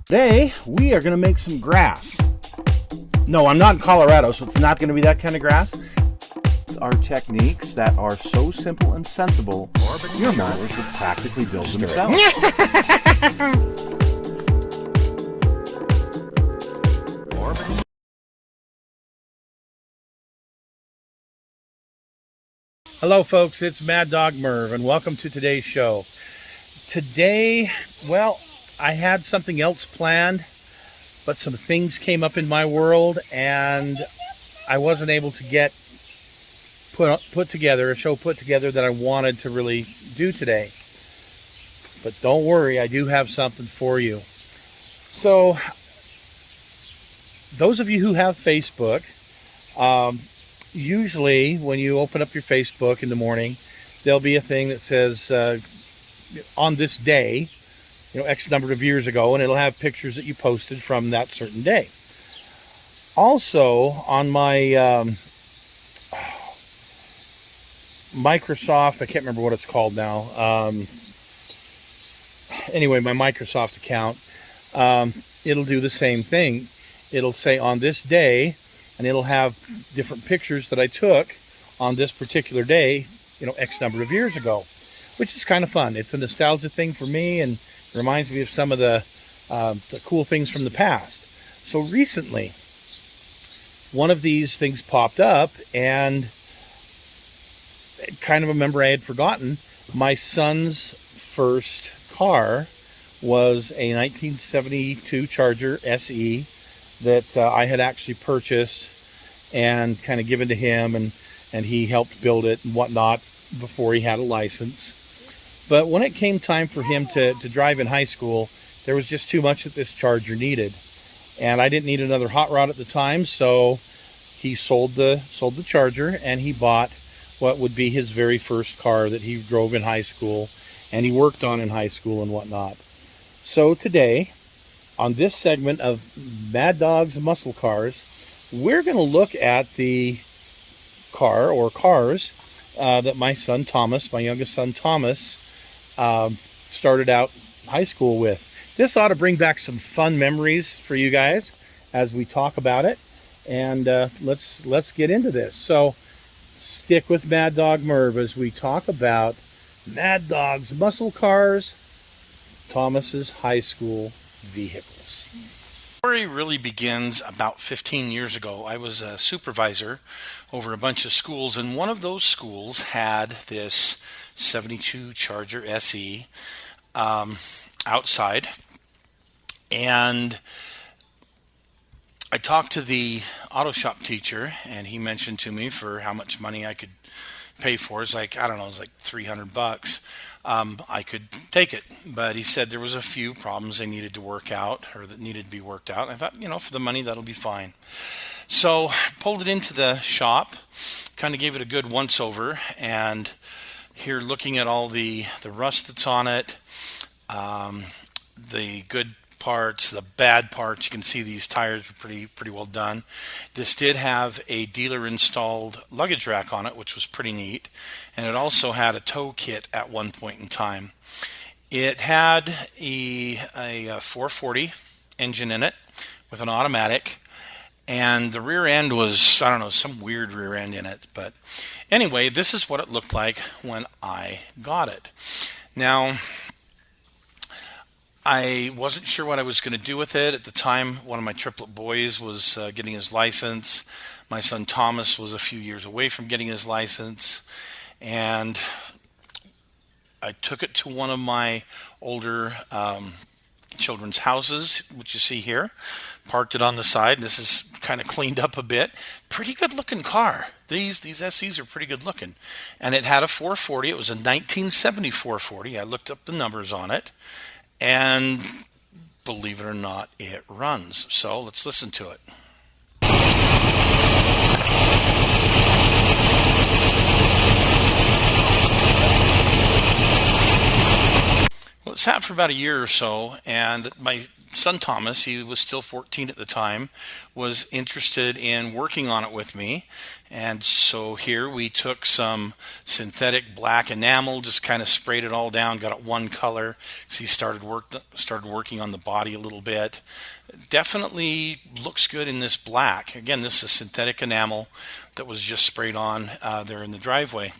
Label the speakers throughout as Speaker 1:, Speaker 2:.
Speaker 1: Today, we are going to make some grass. No, I'm not in Colorado, so it's not going to be that kind of grass. It's our techniques that are so simple and sensible, your mowers have practically built themselves. Hello, folks. It's Mad Dog Merv, and welcome to today's show. Today, well, I had something else planned, but some things came up in my world, and I wasn't able to get put together a show that I wanted to really do today. But don't worry, I do have something for you. So, those of you who have Facebook, usually when you open up your Facebook in the morning, there'll be a thing that says on this day, X number of years ago, and it'll have pictures that you posted from that certain day. Also, on my Microsoft, I can't remember what it's called now. Anyway, my Microsoft account, it'll do the same thing. It'll say on this day, and it'll have different pictures that I took on this particular day, X number of years ago, which is kind of fun. It's a nostalgia thing for me, and reminds me of some of the cool things from the past. So recently, one of these things popped up, and kind of a member I had forgotten. My son's first car was a 1972 Charger SE that I had actually purchased and kind of given to him, and he helped build it and whatnot before he had a license. But when it came time for him to drive in high school, there was just too much that this Charger needed. And I didn't need another hot rod at the time, so he sold the Charger, and he bought what would be his very first car that he drove in high school and he worked on in high school and whatnot. So today, on this segment of Mad Dog's Muscle Cars, we're going to look at the car or cars that my son Thomas, my youngest son Thomas, started out high school with. This ought to bring back some fun memories for you guys as we talk about it, and let's get into this. So stick with Mad Dog Merv as we talk about Mad Dog's muscle cars, Thomas's high school vehicles.
Speaker 2: The story really begins about 15 years ago. I was a supervisor over a bunch of schools, and one of those schools had this 72 Charger SE outside, and I talked to the auto shop teacher, and he mentioned to me for how much money I could pay for. It's like, I don't know, it was like $300. I could take it, but he said there was a few problems they needed to work out, or that needed to be worked out. I thought, for the money, that'll be fine. So pulled it into the shop, kind of gave it a good once over, and here looking at all the rust that's on it, the good parts, the bad parts. You can see these tires were pretty well done. This did have a dealer installed luggage rack on it, which was pretty neat, and it also had a tow kit at one point in time. It had a 440 engine in it with an automatic, and the rear end was, I don't know, some weird rear end in it. But anyway, this is what it looked like when I got it. Now, I wasn't sure what I was going to do with it. At the time, one of my triplet boys was getting his license. My son Thomas was a few years away from getting his license. And I took it to one of my older children's houses, which you see here. Parked it on the side. This is kind of cleaned up a bit. Pretty good looking car. These SEs are pretty good looking. And it had a 440. It was a 1970 440. I looked up the numbers on it. And believe it or not, it runs. So let's listen to it. Well, it sat for about a year or so, and my son Thomas, he was still 14 at the time, was interested in working on it with me. And so here we took some synthetic black enamel, just kind of sprayed it all down, got it one color. So he started working on the body a little bit. Definitely looks good in this black. Again, this is synthetic enamel that was just sprayed on there in the driveway.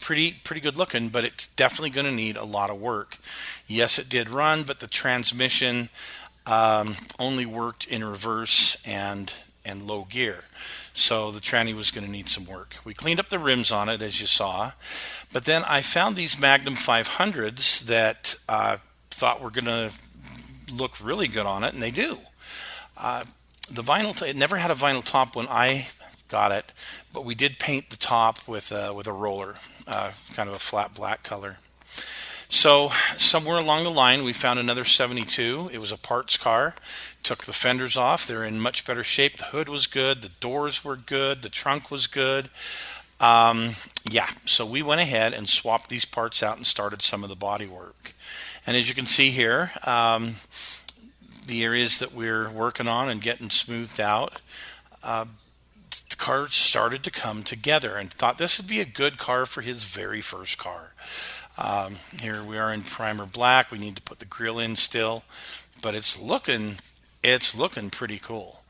Speaker 2: Pretty good looking, but it's definitely going to need a lot of work. Yes, it did run, but the transmission only worked in reverse and low gear. So the tranny was going to need some work. We cleaned up the rims on it, as you saw, but then I found these Magnum 500s that I thought were going to look really good on it, and they do. The vinyl, it never had a vinyl top when I got it, but we did paint the top with a roller, kind of a flat black color. So somewhere along the line, we found another 72. It was a parts car. Took the fenders off. They're in much better shape. The hood was good. The doors were good. The trunk was good. So we went ahead and swapped these parts out and started some of the body work. And as you can see here, the areas that we're working on and getting smoothed out, the car started to come together, and thought this would be a good car for his very first car. Here we are in primer black. We need to put the grill in still, but it's looking pretty cool.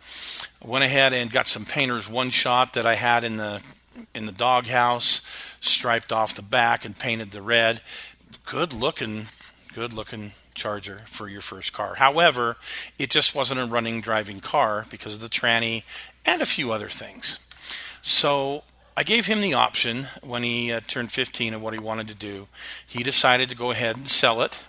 Speaker 2: I went ahead and got some painter's one shot that I had in the doghouse, striped off the back and painted the red. Good looking Charger for your first car. However, it just wasn't a running, driving car because of the tranny and a few other things. So I gave him the option when he turned 15 of what he wanted to do. He decided to go ahead and sell it.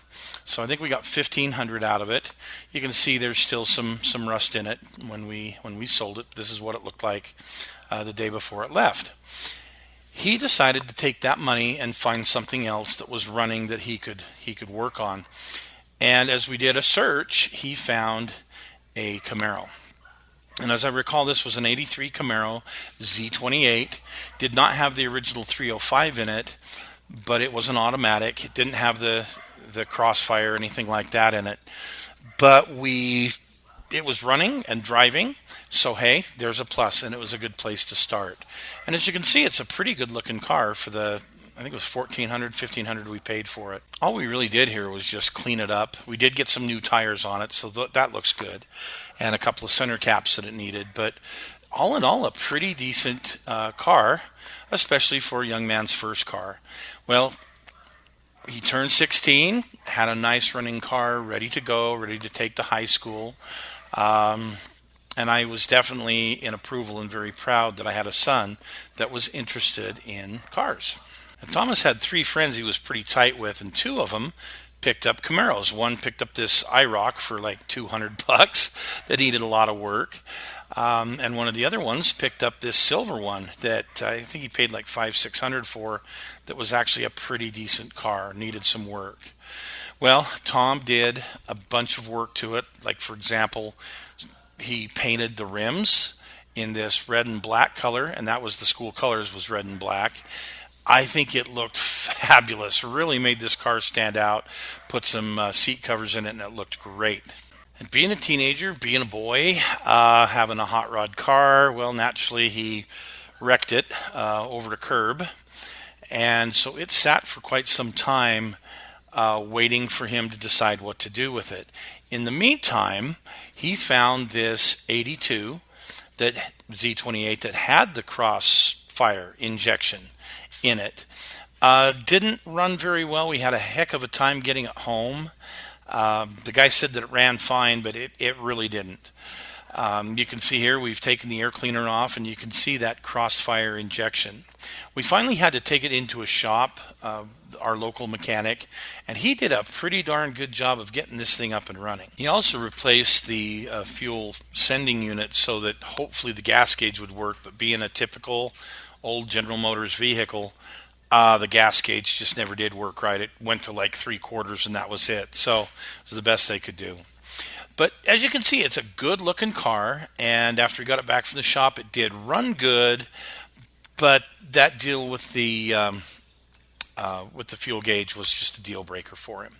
Speaker 2: So I think we got $1,500 out of it. You can see there's still some rust in it when we sold it. This is what it looked like the day before it left. He decided to take that money and find something else that was running that he could work on. And as we did a search, he found a Camaro. And as I recall, this was an 83 Camaro Z28. Did not have the original 305 in it, but it was an automatic. It didn't have the crossfire or anything like that in it. But it was running and driving, so hey, there's a plus, and it was a good place to start. And as you can see, it's a pretty good looking car for I think it was $1,400 we paid for it. All we really did here was just clean it up. We did get some new tires on it, so that looks good, and a couple of center caps that it needed. But all in all, a pretty decent car, especially for a young man's first car. Well, he turned 16, had a nice running car, ready to go, ready to take to high school. And I was definitely in approval and very proud that I had a son that was interested in cars. And Thomas had 3 friends he was pretty tight with, and 2 of them picked up Camaros. One picked up this IROC for like $200 that needed a lot of work. And one of the other ones picked up this silver one that I think he paid like $500-600 for, that was actually a pretty decent car, needed some work. Well, Tom did a bunch of work to it. Like, for example, he painted the rims in this red and black color, and that was the school colors, was red and black. I think it looked fabulous. Really made this car stand out. Put some seat covers in it, and it looked great. And being a teenager, being a boy, having a hot rod car, well, naturally he wrecked it over the curb. And so it sat for quite some time waiting for him to decide what to do with it. In the meantime, he found this 82 that Z28 that had the crossfire injection in it. Didn't run very well. We had a heck of a time getting it home. The guy said that it ran fine, but it really didn't. You can see here we've taken the air cleaner off, and you can see that crossfire injection. We finally had to take it into a shop, our local mechanic, and he did a pretty darn good job of getting this thing up and running. He also replaced the fuel sending unit so that hopefully the gas gauge would work, but being a typical old General Motors vehicle, the gas gauge just never did work right. It went to like 3/4 and that was it. So it was the best they could do. But as you can see, it's a good looking car, and after we got it back from the shop, it did run good. But that deal with the with the fuel gauge was just a deal breaker for him.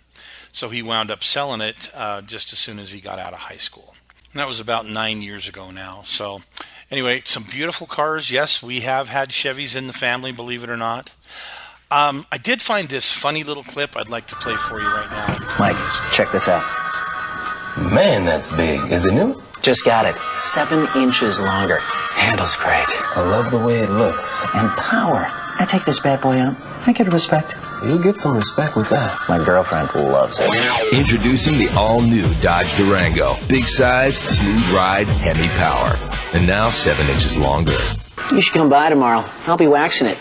Speaker 2: So he wound up selling it just as soon as he got out of high school. And that was about 9 years ago now. So anyway, some beautiful cars. Yes, we have had Chevys in the family, believe it or not. I did find this funny little clip I'd like to play for you right now.
Speaker 3: Mike, check this out.
Speaker 4: Man, that's big. Is it new?
Speaker 3: Just got it. 7 inches longer. Handles great.
Speaker 4: I love the way it looks.
Speaker 3: And power. I take this bad boy out. I get respect.
Speaker 4: You'll get some respect with that.
Speaker 3: My girlfriend loves it.
Speaker 5: Introducing the all-new Dodge Durango. Big size, smooth ride, heavy power. And now 7 inches longer.
Speaker 3: You should come by tomorrow. I'll be waxing it.